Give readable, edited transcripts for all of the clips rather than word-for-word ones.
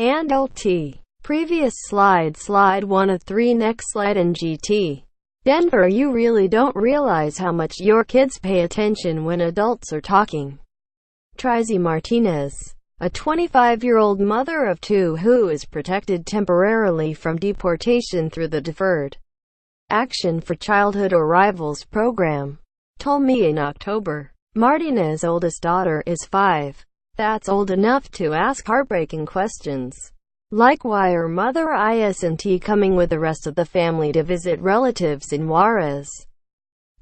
and LT. Previous slide 1 of 3. Next slide. In GT. Denver, you really don't realize how much your kids pay attention when adults are talking. Treisi Martinez, a 25-year-old mother of two who is protected temporarily from deportation through the Deferred Action for Childhood Arrivals program, told me in October. Martinez's oldest daughter is 5. That's old enough to ask heartbreaking questions, like why her mother isn't coming with the rest of the family to visit relatives in Juarez.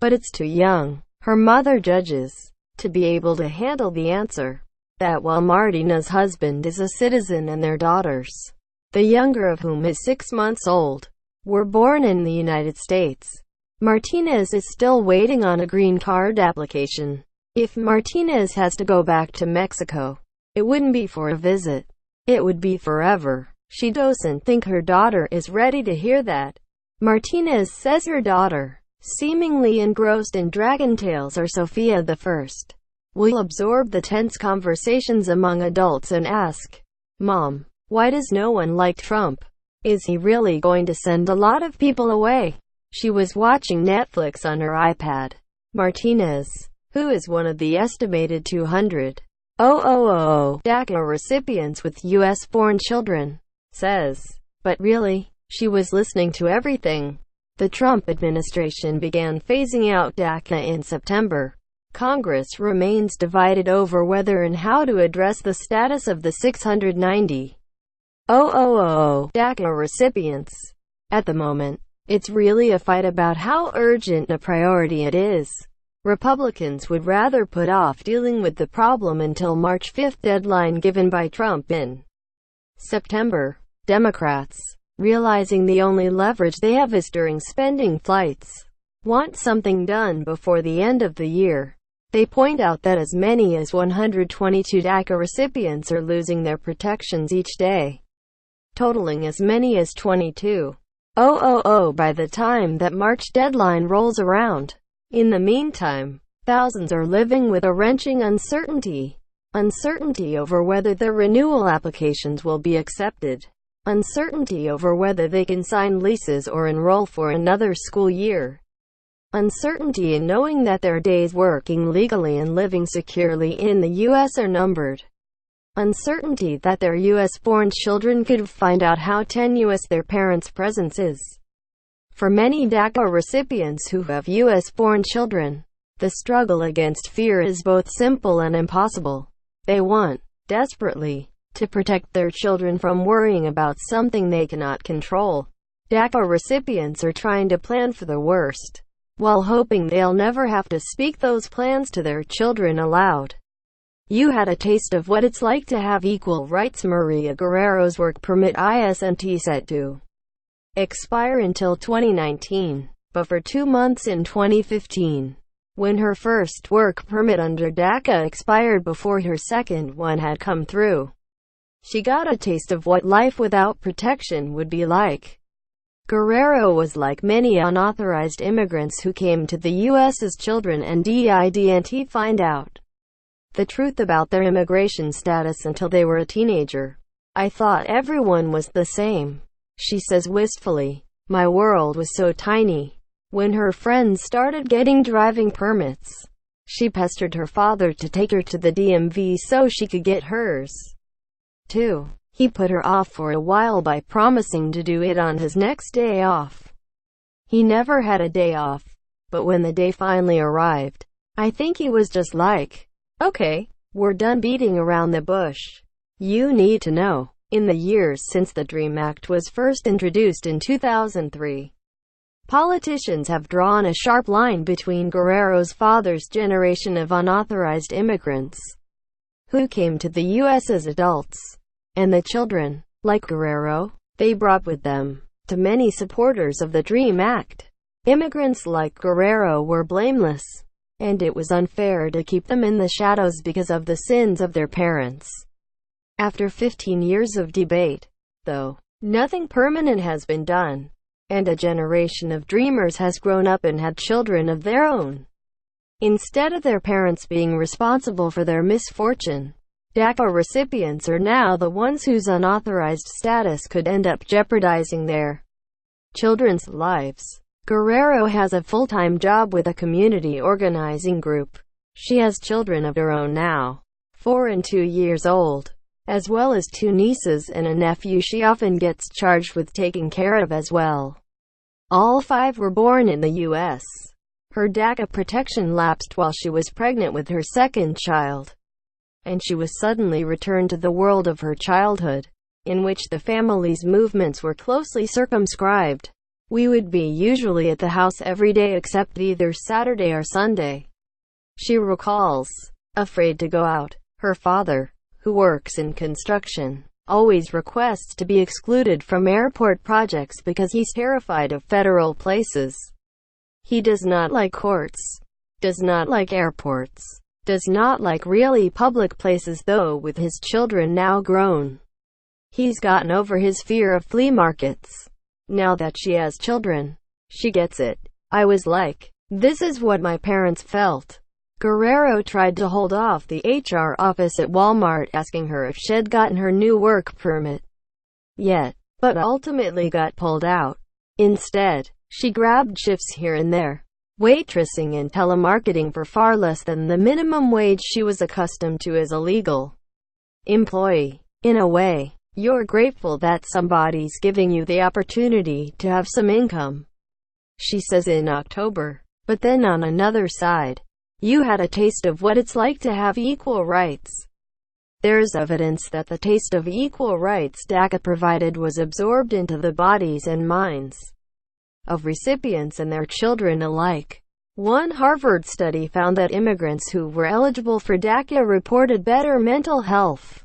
But it's too young, her mother judges, to be able to handle the answer. That while Martinez's husband is a citizen and their daughters, the younger of whom is 6 months old, were born in the United States. Martinez is still waiting on a green card application. If Martinez has to go back to Mexico, it wouldn't be for a visit. It would be forever. She doesn't think her daughter is ready to hear that. Martinez says her daughter, seemingly engrossed in dragon tales or Sophia the First, will absorb the tense conversations among adults and ask, "Mom, why does no one like Trump? Is he really going to send a lot of people away?" She was watching Netflix on her iPad. Martinez, who is one of the estimated 200,000 DACA recipients with U.S.-born children, says, but really, she was listening to everything. The Trump administration began phasing out DACA in September. Congress remains divided over whether and how to address the status of the 690,000 DACA recipients. At the moment, it's really a fight about how urgent a priority it is. Republicans would rather put off dealing with the problem until March 5 deadline given by Trump in September. Democrats, realizing the only leverage they have is during spending flights, want something done before the end of the year. They point out that as many as 122 DACA recipients are losing their protections each day, totaling as many as 22,000 by the time that March deadline rolls around. In the meantime, thousands are living with a wrenching uncertainty. Uncertainty over whether their renewal applications will be accepted. Uncertainty over whether they can sign leases or enroll for another school year. Uncertainty in knowing that their days working legally and living securely in the U.S. are numbered. Uncertainty that their U.S.-born children could find out how tenuous their parents' presence is. For many DACA recipients who have U.S.-born children, the struggle against fear is both simple and impossible. They want, desperately, to protect their children from worrying about something they cannot control. DACA recipients are trying to plan for the worst, while hoping they'll never have to speak those plans to their children aloud. You had a taste of what it's like to have equal rights. Maria Guerrero's work permit isn't set to expire until 2019, but for 2 months in 2015, when her first work permit under DACA expired before her second one had come through, she got a taste of what life without protection would be like. Guerrero was like many unauthorized immigrants who came to the U.S. as children and didn't find out the truth about their immigration status until they were a teenager. "I thought everyone was the same," she says wistfully. "My world was so tiny." When her friends started getting driving permits, she pestered her father to take her to the DMV so she could get hers too. He put her off for a while by promising to do it on his next day off. He never had a day off, but when the day finally arrived, I think he was just like, "Okay, we're done beating around the bush. You need to know." In the years since the DREAM Act was first introduced in 2003, politicians have drawn a sharp line between Guerrero's father's generation of unauthorized immigrants who came to the U.S. as adults, and the children, like Guerrero, they brought with them. To many supporters of the DREAM Act, immigrants like Guerrero were blameless, and it was unfair to keep them in the shadows because of the sins of their parents. After 15 years of debate, though, nothing permanent has been done, and a generation of dreamers has grown up and had children of their own. Instead of their parents being responsible for their misfortune, DACA recipients are now the ones whose unauthorized status could end up jeopardizing their children's lives. Guerrero has a full-time job with a community organizing group. She has children of her own now, 4 and 2 years old, as well as 2 nieces and a nephew she often gets charged with taking care of as well. All 5 were born in the U.S. Her DACA protection lapsed while she was pregnant with her second child, and she was suddenly returned to the world of her childhood, in which the family's movements were closely circumscribed. We would be usually at the house every day except either Saturday or Sunday, she recalls. Afraid to go out, her father, who works in construction, always requests to be excluded from airport projects because he's terrified of federal places. He does not like courts, does not like airports, does not like really public places, though with his children now grown, he's gotten over his fear of flea markets. Now that she has children, she gets it. I was like, this is what my parents felt. Guerrero tried to hold off the HR office at Walmart asking her if she'd gotten her new work permit yet, but ultimately got pulled out. Instead, she grabbed shifts here and there, waitressing and telemarketing for far less than the minimum wage she was accustomed to as a legal employee. In a way, you're grateful that somebody's giving you the opportunity to have some income, she says in October. But then on another side, you had a taste of what it's like to have equal rights. There's evidence that the taste of equal rights DACA provided was absorbed into the bodies and minds of recipients and their children alike. One Harvard study found that immigrants who were eligible for DACA reported better mental health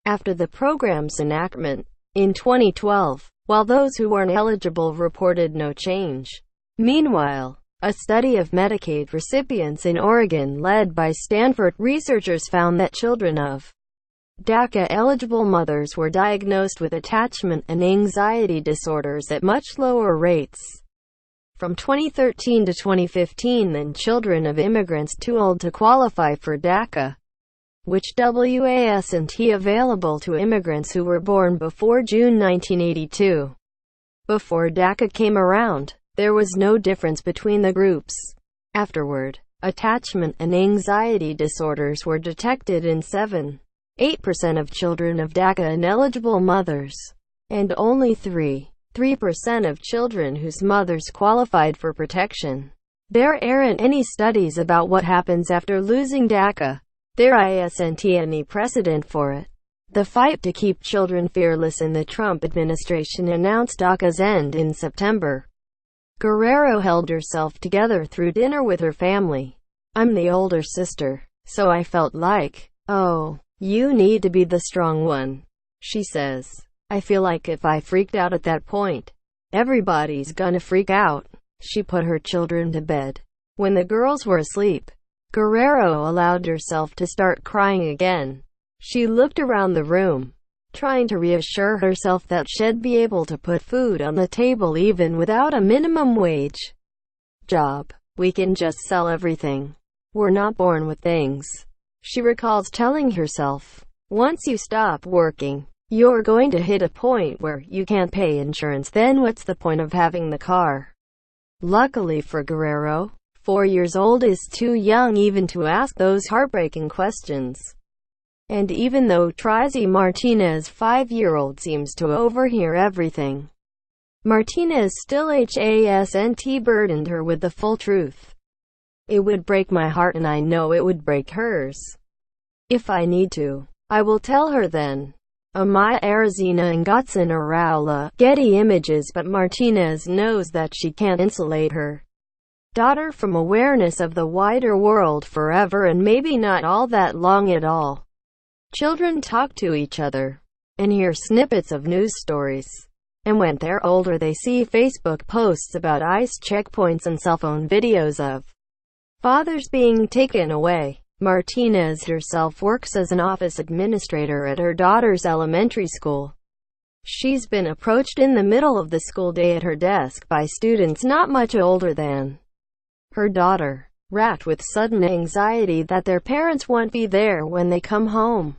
after the program's enactment in 2012, while those who weren't eligible reported no change. Meanwhile, a study of Medicaid recipients in Oregon led by Stanford researchers found that children of DACA-eligible mothers were diagnosed with attachment and anxiety disorders at much lower rates from 2013 to 2015 than children of immigrants too old to qualify for DACA, which wasn't available to immigrants who were born before June 1982. Before DACA came around, there was no difference between the groups. Afterward, attachment and anxiety disorders were detected in 7.8% of children of DACA-ineligible mothers, and only 3% of children whose mothers qualified for protection. There aren't any studies about what happens after losing DACA. There isn't any precedent for it. The fight to keep children fearless in the Trump administration announced DACA's end in September. Guerrero held herself together through dinner with her family. I'm the older sister, so I felt like, oh, you need to be the strong one, she says. I feel like if I freaked out at that point, everybody's gonna freak out. She put her children to bed. When the girls were asleep, Guerrero allowed herself to start crying again. She looked around the room, trying to reassure herself that she'd be able to put food on the table even without a minimum wage job. We can just sell everything. We're not born with things, she recalls telling herself. Once you stop working, you're going to hit a point where you can't pay insurance. Then what's the point of having the car? Luckily for Guerrero, 4 years old is too young even to ask those heartbreaking questions. And even though Treisi Martinez, 5-year-old, seems to overhear everything, Martinez still hasn't burdened her with the full truth. It would break my heart, and I know it would break hers. If I need to, I will tell her then. Amaya Arizina and Gotson Araula, Getty Images. But Martinez knows that she can't insulate her daughter from awareness of the wider world forever, and maybe not all that long at all. Children talk to each other and hear snippets of news stories, and when they're older they see Facebook posts about ICE checkpoints and cell phone videos of fathers being taken away. Martinez herself works as an office administrator at her daughter's elementary school. She's been approached in the middle of the school day at her desk by students not much older than her daughter, racked with sudden anxiety that their parents won't be there when they come home.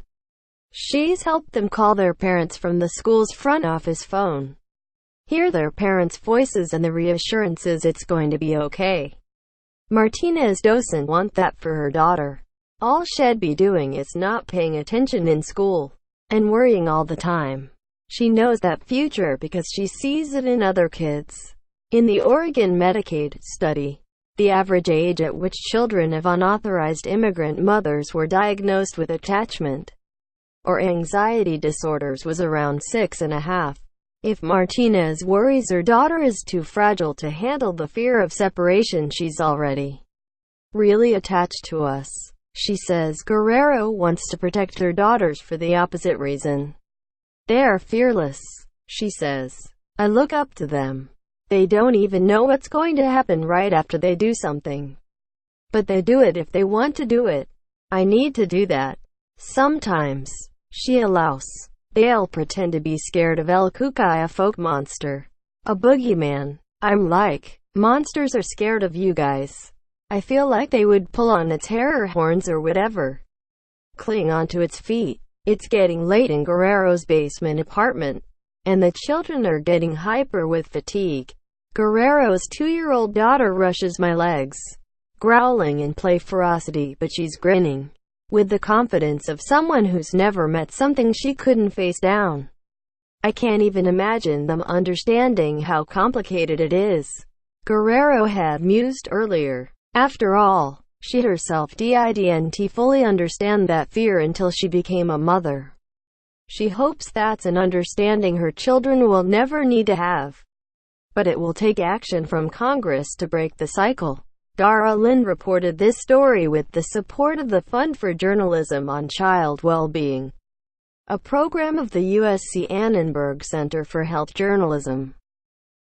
She's helped them call their parents from the school's front office phone, hear their parents' voices and the reassurances it's going to be okay. Martinez doesn't want that for her daughter. All she'd be doing is not paying attention in school and worrying all the time. She knows that future because she sees it in other kids. In the Oregon Medicaid study, the average age at which children of unauthorized immigrant mothers were diagnosed with attachment or anxiety disorders was around 6.5. If Martinez worries her daughter is too fragile to handle the fear of separation, she's already really attached to us. She says Guerrero wants to protect her daughters for the opposite reason. They're fearless, she says. I look up to them. They don't even know what's going to happen right after they do something. But they do it if they want to do it. I need to do that. Sometimes, she allows. They'll pretend to be scared of El Cucay, a folk monster, a boogeyman. I'm like, monsters are scared of you guys. I feel like they would pull on its hair or horns or whatever, cling onto its feet. It's getting late in Guerrero's basement apartment, and the children are getting hyper with fatigue. Guerrero's 2-year-old daughter rushes my legs, growling in play ferocity, but she's grinning with the confidence of someone who's never met something she couldn't face down. I can't even imagine them understanding how complicated it is, Guerrero had mused earlier. After all, she herself didn't fully understand that fear until she became a mother. She hopes that's an understanding her children will never need to have. But it will take action from Congress to break the cycle. Dara Lind reported this story with the support of the Fund for Journalism on Child Well-Being, a program of the USC Annenberg Center for Health Journalism.